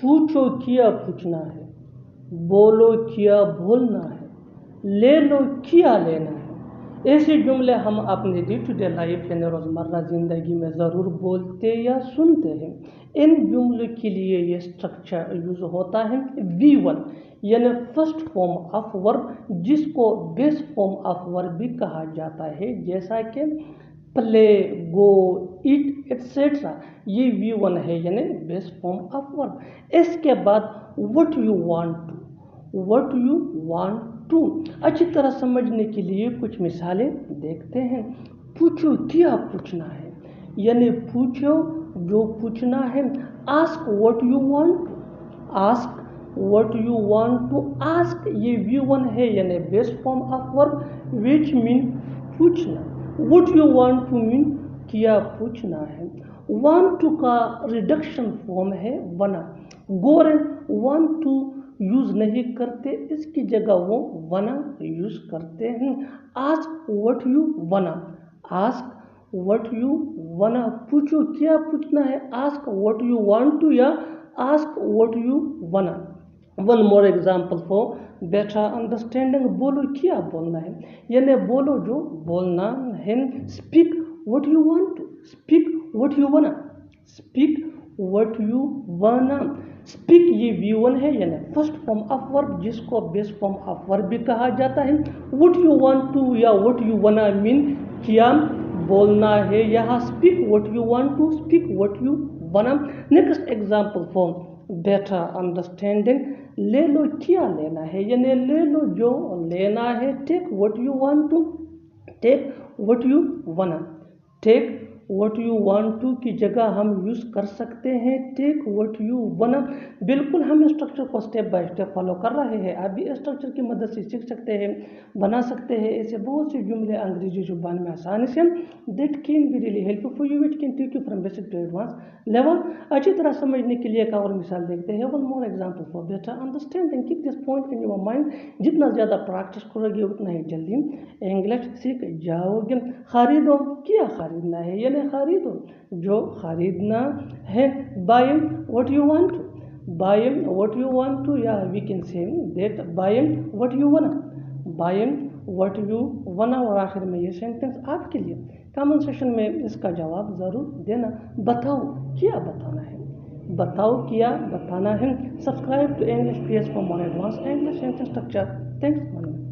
पूछो किया पूछना है, बोलो किया बोलना है, ले लो किया लेना है। ऐसे जुमले हम अपने डे टू डे लाइफ यानी रोज़मर्रा ज़िंदगी में ज़रूर बोलते या सुनते हैं। इन जुमलों के लिए ये स्ट्रक्चर यूज़ होता है V1 यानी फर्स्ट फॉर्म ऑफ वर्ब, जिसको बेस फॉर्म ऑफ वर्ब भी कहा जाता है, जैसा कि प्ले, गो, ईट एट्सेट्रा। ये V1 है यानी बेस फॉर्म ऑफ वर्ब। इसके बाद what you want to, what you want to. अच्छी तरह समझने के लिए कुछ मिसालें देखते हैं। पूछो क्या पूछना है यानी पूछो जो पूछना है। Ask what you want, ask what you want to. Ask ये V1 है यानी base form of verb which mean पूछना। What you want to mean क्या पूछना है। वांट टू का रिडक्शन फॉर्म है वना। गोरन वांट टू यूज नहीं करते, इसकी जगह वो वना यूज करते हैं। Ask what you wanna, ask what you wanna. पूछो क्या पूछना है, ask what you want to या ask what you wanna. One more example for better understanding, बोलो क्या बोलना है यानी बोलो जो बोलना है। Speak what you want to, speak what you wanna, speak what you wanna. Speak ये V1 है यानी फर्स्ट फॉर्म ऑफ वर्ब, जिसको बेस फॉर्म ऑफ वर्ब भी कहा जाता है। व्हाट यू वांट टू या व्हाट यू वना मीन क्या बोलना है। यहाँ speak what you want to, speak what you wanna. Next example for better understanding, ले लो क्या लेना है यानी ले लो जो लेना है। Take what you want to, take what you wanna. Take what you want to की जगह हम यूज़ कर सकते हैं टेक व्हाट यू वना। बिल्कुल हम स्ट्रक्चर को स्टेप बाय स्टेप फॉलो कर रहे हैं। आप भी स्ट्रक्चर की मदद से सीख सकते हैं, बना सकते हैं ऐसे बहुत से जुमले अंग्रेजी जुबान में आसानी से। That can be really helpful for you, it can take you from basic to advance level. अच्छी तरह समझने के लिए एक और मिसाल देखते हैं। One more example for better understanding, keep this point in your mind. जितना ज़्यादा प्रैक्टिस करोगे उतना ही जल्दी इंग्लिश सीख जाओगे। खरीदो क्या खरीदना है यानी खरीदो जो खरीदना है। Buy what you want to, buy what you want to या we can say that buy what you wanna, buy what you wanna. और आखिर में ये सेंटेंस आपके लिए, कमेंट सेक्शन में इसका जवाब ज़रूर देना। बताओ क्या बताना है, बताओ क्या बताना है। Subscribe to English PS for more advance English sentence structure. Thanks.